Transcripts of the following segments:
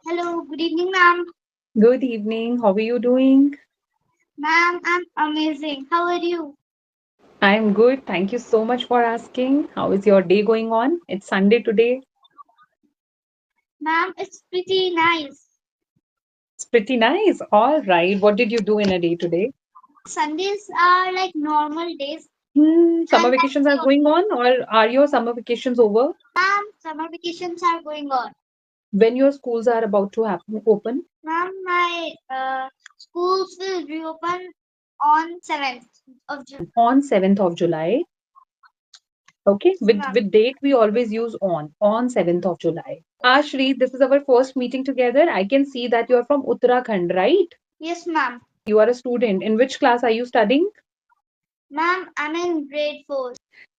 Hello, good evening, ma'am. Good evening. How are you doing? Ma'am, I'm amazing. How are you? I'm good. Thank you so much for asking. How is your day going on? It's Sunday today. Ma'am, it's pretty nice. It's pretty nice. All right. What did you do in a day today? Sundays are like normal days, Summer and that's vacations are going on, or are your summer vacations over? ma'am, summer vacations are going on. When your schools are about to happen, open? Ma'am, my schools will reopen on 7th of July. On 7th of July. Okay. Yes, With ma'am. with date, we always use on 7th of July. Ashri, this is our first meeting together. I can see that you're from Uttarakhand, right? Yes, ma'am. You are a student. In which class are you studying? Ma'am, I'm in grade 4.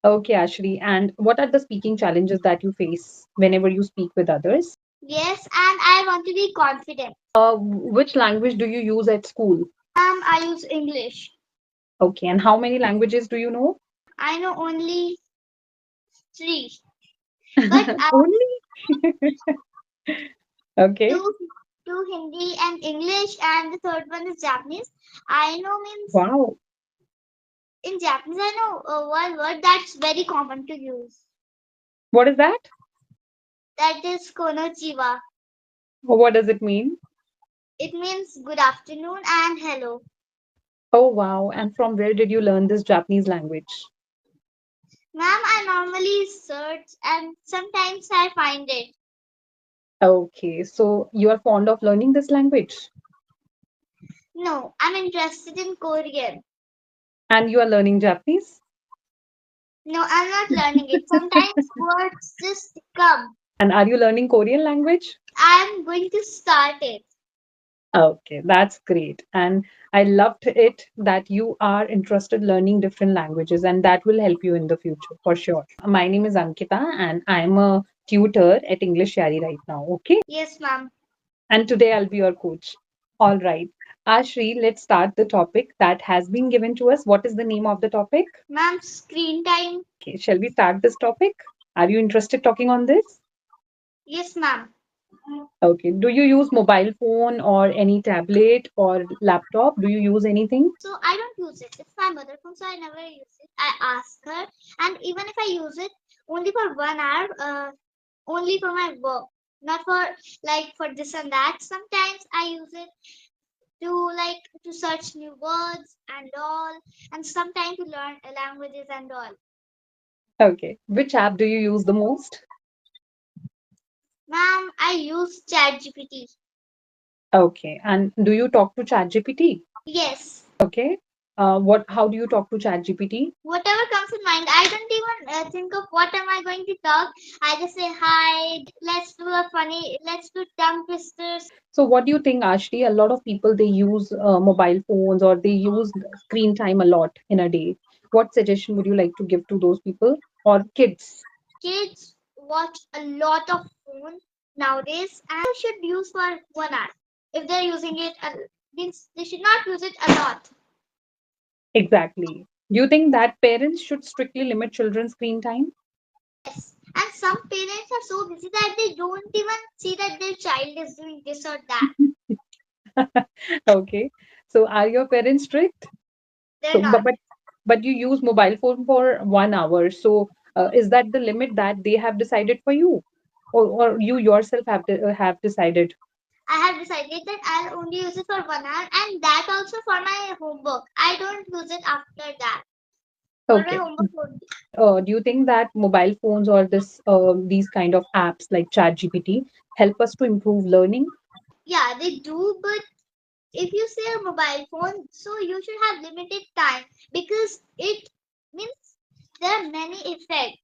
Okay, Ashri. And what are the speaking challenges that you face whenever you speak with others? Yes, and I want to be confident. Which language do you use at school? Ma'am, I use English. Okay, and how many languages do you know? I know only 3, but Only? Okay. two two Hindi and English, and the third one is Japanese. I know means Wow. in Japanese I know one word that's very common to use. What is that? That is konochiwa. What does it mean? It means good afternoon and hello. Oh, wow. And from where did you learn this Japanese language? Ma'am, I normally search and sometimes I find it. Okay, so you are fond of learning this language No, I'm interested in Korean. and you are learning Japanese? No, I'm not learning it. Sometimes words just come. And are you learning Korean language? I'm going to start it. Okay, that's great. And I loved it that you are interested learning different languages and that will help you in the future for sure. My name is Ankita and I'm a tutor at EnglishYaari right now. Okay. Yes, ma'am. And today I'll be your coach. All right. Ashri, let's start the topic that has been given to us. What is the name of the topic? Ma'am, screen time. Okay, shall we start this topic? Are you interested talking on this? Yes, ma'am. Okay. Do you use mobile phone or any tablet or laptop? Do you use anything? So I don't use it. It's my mother phone, so I never use it. I ask her, and even if I use it, only for 1 hour, only for my work, not for like for this and that. Sometimes I use it to search new words and all, and sometimes to learn languages and all. Okay. Which app do you use the most? Ma'am, I use ChatGPT. Okay. And do you talk to ChatGPT? Yes. Okay. How do you talk to ChatGPT? Whatever comes in mind, I don't even think of what am I going to talk. I just say hi, let's do tongue twisters. So what do you think, Ashri? A lot of people they use mobile phones or they use screen time a lot in a day. What suggestion would you like to give to those people or kids? Kids watch a lot of phone nowadays, and they should use for 1 hour. If they're using it, means they should not use it a lot. Exactly. Do you think that parents should strictly limit children's screen time? Yes. And some parents are so busy that they don't even see that their child is doing this or that. Okay. So are your parents strict? They're So, not. but you use mobile phone for 1 hour. So, is that the limit that they have decided for you, or you yourself have decided? I have decided that I'll only use it for 1 hour, and that also for my homework. I don't use it after that. For my Okay. homework only. Do you think that mobile phones or these kind of apps like ChatGPT help us to improve learning? Yeah, they do, but if you say a mobile phone, so you should have limited time because it means there are many effects.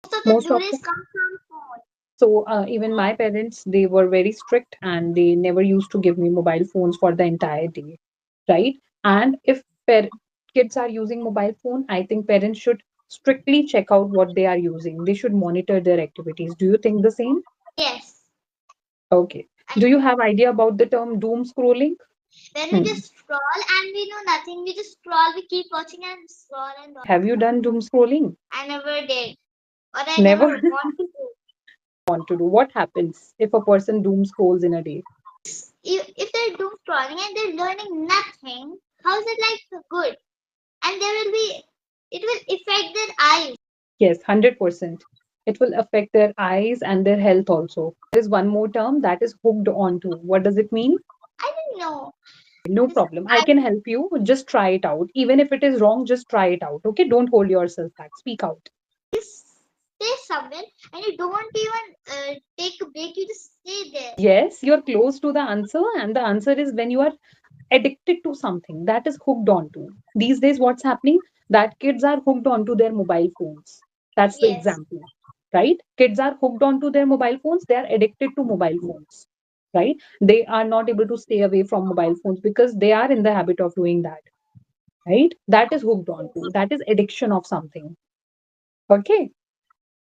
Most of the Most of juries them. come from phone. So even my parents, they were very strict and they never used to give me mobile phones for the entire day, right? And if kids are using mobile phone, I think parents should strictly check out what they are using. They should monitor their activities. Do you think the same? Yes. Okay. I, Do you have idea about the term doom scrolling? when we Hmm. just scroll and we know nothing, we just scroll, we keep watching and scroll and all. Have you done doom scrolling? I never did, or I never Never. want to do. Want to do? What happens if a person doom scrolls in a day? If they're doom scrolling and they're learning nothing, how is it like good? And there will be, it will affect their eyes. Yes, 100%. It will affect their eyes and their health also. There is one more term that is hooked onto. What does it mean? I don't know. No This problem. I I can help you. Just try it out. Even if it is wrong, just try it out. Okay? Don't hold yourself back. Speak out. just stay somewhere and you don't even take a break. You just stay there. Yes, you're close to the answer, and the answer is when you are addicted to something that is hooked onto. These days, what's happening? That kids are hooked onto their mobile phones. That's the Yes, example, right? Kids are hooked onto their mobile phones. They are addicted to mobile phones, right? They are not able to stay away from mobile phones because they are in the habit of doing that, right? That is hooked onto. yes, That is addiction of something. Okay.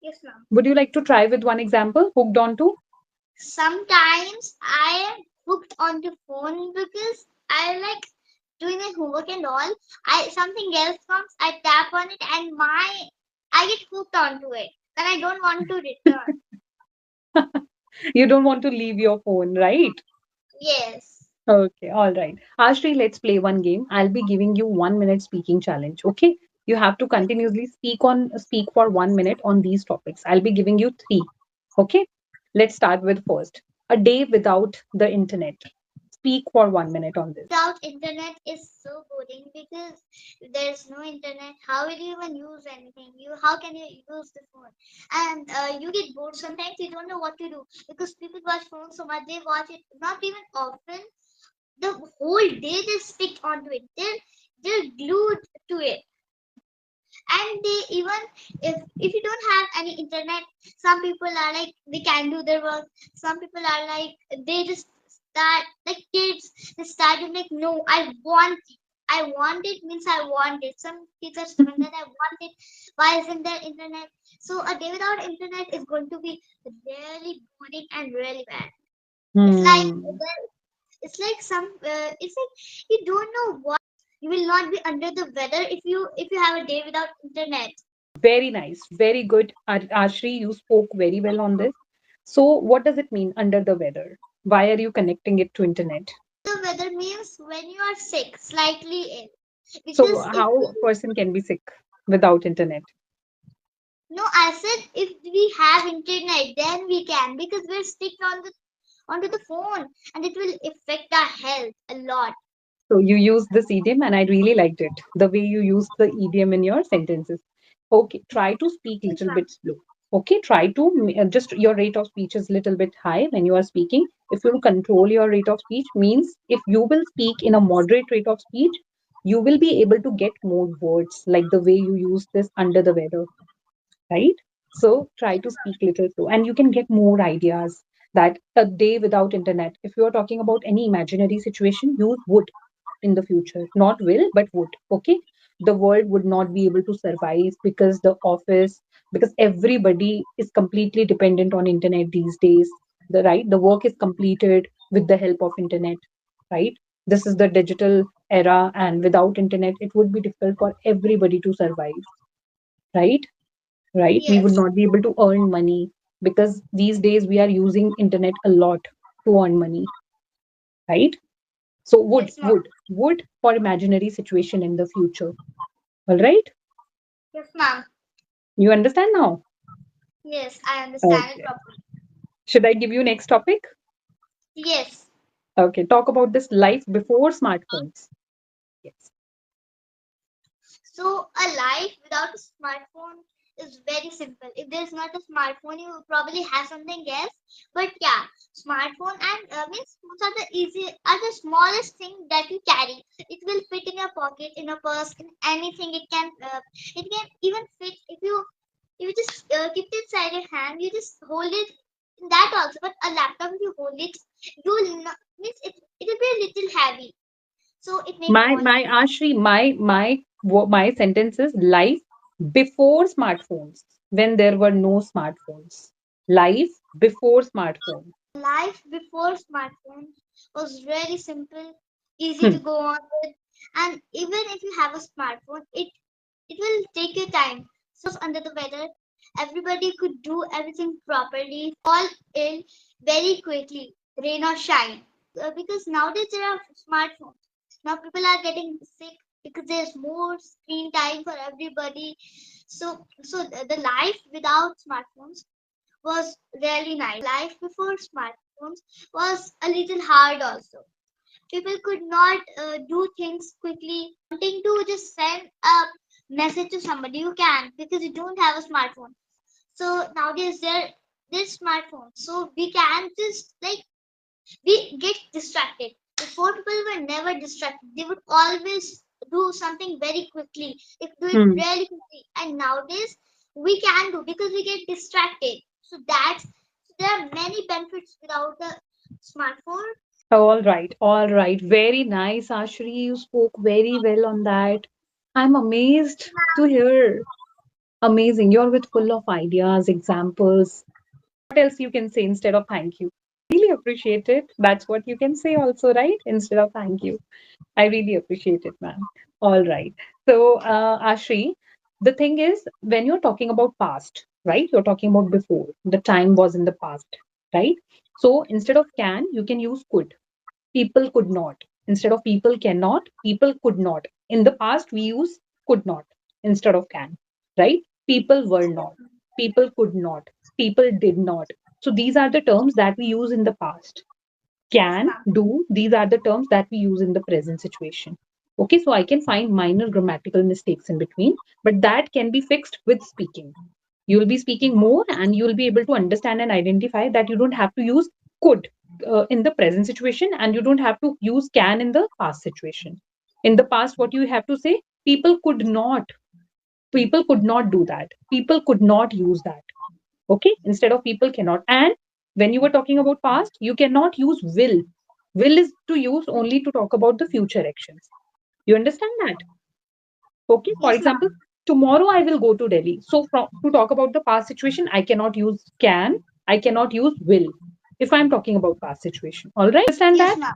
yes, ma'am. Would you like to try with one example? Hooked onto? Sometimes I am hooked onto phone because I like doing my homework and all. I something else comes, I tap on it and my I get hooked onto it. Then I don't want to return. You don't want to leave your phone, right? Yes. Okay, all right. Ashri, let's play one game. I'll be giving you 1 minute speaking challenge. Okay. You have to Yes. continuously speak for 1 minute on these topics. I'll be giving you three. Okay. Let's start with first. A day without the internet. Speak for 1 minute on this. Without internet is so boring because there's no internet. How will you even use anything? You how can you use the phone? And you get bored sometimes. You don't know what to do because people watch phones so much. They watch it not even often. The whole day they stick onto it. They're glued to it. And they even if you don't have any internet, some people are like they can do their work. Some people are like they just start like kids. They started like no, I want it means I want it. Some kids are stubborn that I want it. Why isn't there internet? So a day without internet is going to be really boring and really bad. It's like Hmm. it's like some it's like you don't know what you will not be under the weather if you have a day without internet. Very nice. Very good. Ashri, you spoke very well on this. So, what does it mean under the weather? Why are you connecting it to internet? The weather means when you are sick, slightly ill. So, Because if how a we, person can be sick without internet? no, I said if we have internet, then we can because we're stick on the onto the phone and it will affect our health a lot. So you used this idiom and I really liked it. The way you used the idiom in your sentences. Okay, try to speak Yes, little ma'am. bit slow. Okay, try to just your rate of speech is little bit high when you are speaking. If you control your rate of speech means if you will speak in a moderate rate of speech, you will be able to get more words like the way you use this under the weather, right? So try to speak little slow and you can get more ideas that a day without internet, if you're talking about any imaginary situation, use would in the future. Not will, but would. Okay. The world would not be able to survive because the office, because everybody is completely dependent on internet these days. The work is completed with the help of internet, right? This is the digital era, and without internet, it would be difficult for everybody to survive, right? Right? We would Yes, not be able to earn money because these days we are using internet a lot to earn money, right? So yes, ma'am. would for imaginary situation in the future. All right? Yes, ma'am. You understand now? Yes, I understand it Okay. properly. Should I give you next topic? Yes. Okay, talk about this life before smartphones. Yes. So a life without a smartphone is very simple. If there's not a smartphone, you will probably have something else. But yeah, smartphone and means phones are the smallest thing that you carry. It will fit in your pocket, in a purse, in anything. It can even fit if you just keep it inside your hand. You just hold it in that also. But a laptop, if you hold it, you will not means it will be a little heavy. So it make noise. My Ashri, my sentence is life before smartphones, when there were no smartphones. Life before smartphone. Life before smartphones was really simple, easy Hmm. to go on with, and even if you have a smartphone, it will take your time. Suppose under the weather, Everybody could do everything properly, fall ill very quickly, rain or shine. Because nowadays there are smartphones. Now people are getting sick because there's more screen time for everybody. So the life without smartphones was really nice. Life before smartphones was a little hard also. People could not do things quickly. Wanting to just send a message to somebody, you can because you don't have a smartphone. So nowadays there's smartphones, so we can just like we get distracted. Before people were never distracted; they would always do something very quickly. They could do it Hmm. really quickly, and nowadays we can do because we get distracted. So there are many benefits without the smartphone. All right, all right. Very nice, Ashri. You spoke very well on that. I'm amazed to hear. Amazing. You're with full of ideas, examples. What else you can say instead of thank you? Really appreciate it. That's what you can say also, right? Instead of thank you. I really appreciate it, ma'am. All right. So, Ashri, the thing is, when you're talking about past, right? You're talking about before. The time was in the past, right? So instead of can, you can use could. People could not. Instead of people cannot, people could not. In the past, we use could not instead of can, right? People were not. People could not. People did not. So these are the terms that we use in the past. Yes, Can, ma'am. do, these are the terms that we use in the present situation. Okay, so I can find minor grammatical mistakes in between, but that can be fixed with speaking. You'll be speaking more and you'll be able to understand and identify that you don't have to use could in the present situation and you don't have to use can in the past situation. In the past, what you have to say, people could not, people could not do that, people could not use that. Okay, instead of people cannot. And when you were talking about past, you cannot use will. Will is to use only to talk about the future actions. You understand that? Okay, for Yes, example, ma'am. tomorrow I will go to Delhi. So, to talk about the past situation, I cannot use can, I cannot use will if I'm talking about past situation. All right, understand Yes, that? ma'am.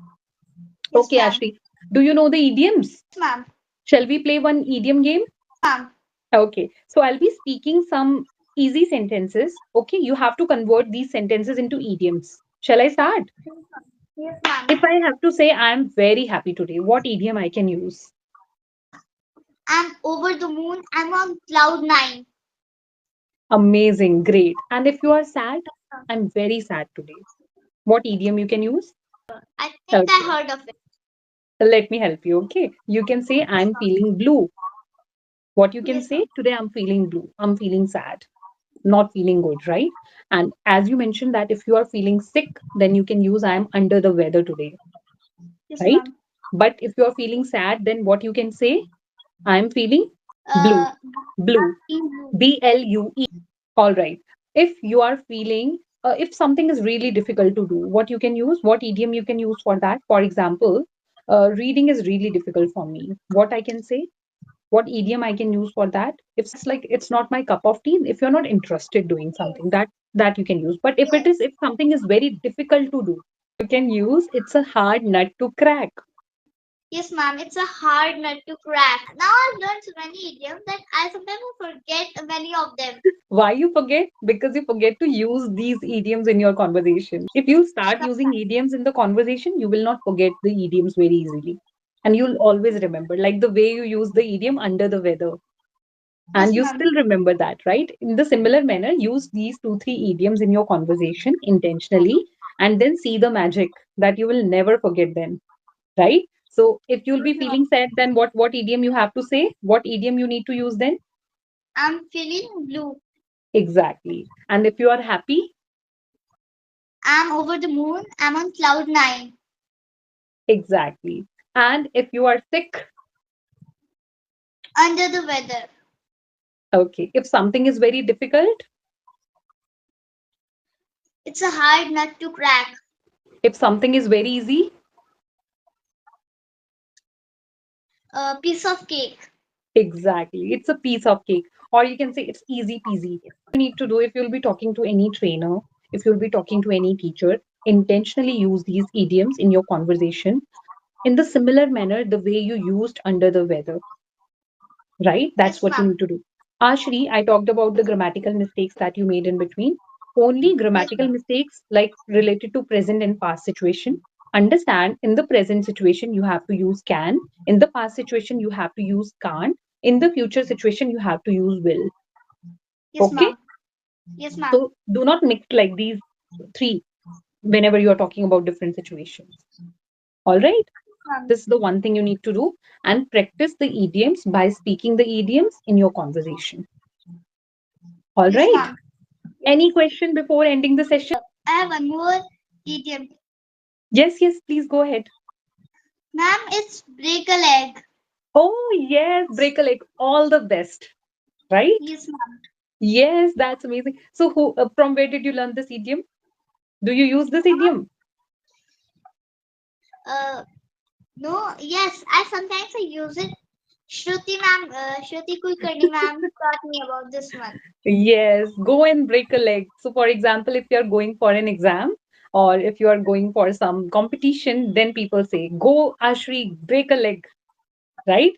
Yes, Okay, ma'am. Ashley, do you know the idioms? Yes, ma'am. Shall we play one idiom game? Yes, ma'am. Okay, so I'll be speaking some easy sentences. Okay, you have to convert these sentences into idioms. Shall I start? Yes, If ma'am. I have to say I'm very happy today, what idiom I can use? I'm over the moon. I'm on cloud nine. Amazing, great. And if you are sad, I'm very sad today. What idiom you can use? I think I Okay, heard of it. let me help you. Okay, you can say I'm feeling blue. What you can Yes, say ma'am. today, I'm feeling blue. I'm feeling sad, not feeling good, right? And as you mentioned that if you are feeling sick, then you can use I'm under the weather today, Yes, right? ma'am. But if you are feeling sad, then what you can say? I'm feeling blue. Uh, Blue. in blue. BLUE. All right. If you are feeling, if something is really difficult to do, what you can use, what idiom you can use for that? For example, reading is really difficult for me. What I can say? What idiom I can use for that? If it's like it's not my cup of tea, if you're not interested doing something, Yes. that you can use. But if it is, Yes. if something is very difficult to do, you can use it's a hard nut to crack. Yes, ma'am. It's a hard nut to crack. Now I've learned so many idioms that I sometimes forget many of them. Why you forget? Because you forget to use these idioms in your conversation. If you start using idioms in the conversation, you will not forget the idioms very easily. And you'll always remember, like the way you use the idiom under the weather. And Yes, you ma'am. still remember that, right? In the similar manner, use these two, three idioms in your conversation intentionally and then see the magic that you will never forget them, right? So if you'll be Okay, ma'am. feeling sad, then what idiom you have to say? What idiom you need to use then? I'm feeling blue. Exactly. And if you are happy, I'm over the moon. I'm on cloud nine. exactly. And if you are sick, Under the weather. okay. If something is very difficult, It's a hard nut to crack. if something is very easy, A piece of cake. exactly. It's a piece of cake. Or you can say it's easy peasy. You need to do if you'll be talking to any trainer, if you'll be talking to any teacher, intentionally use these idioms in your conversation in the similar manner the way you used under the weather, right? That's Yes, what you ma'am. need to do. Ashri, I talked about the grammatical mistakes that you made in between. Only Yes, grammatical mistakes like related to present and past situation. Understand in the present situation you have to use can. In the past situation you have to use can't. In the future situation you have to use will. yes, Okay? ma'am. Yes, ma'am. So do not mix like these three whenever you are talking about different situations. All right? Ma'am. This is the one thing you need to do and practice the idioms by speaking the idioms in your conversation. All Yes, right? ma'am. Yes. Any question before ending the session? I have one more idiom. Yes, yes, please go ahead. Ma'am, it's break a leg. Oh, yes, break a leg. All the best, right? Yes, ma'am. Yes, that's amazing. So, from where did you learn this idiom? Do you use this idiom? Uh, no, yes, I sometimes I use it. Shruti ma'am, Shruti Kulkarni ma'am taught me about this one. Yes, go and break a leg. So, for example, if you're going for an exam or if you are going for some competition, then people say, go, Ashri, break a leg, right?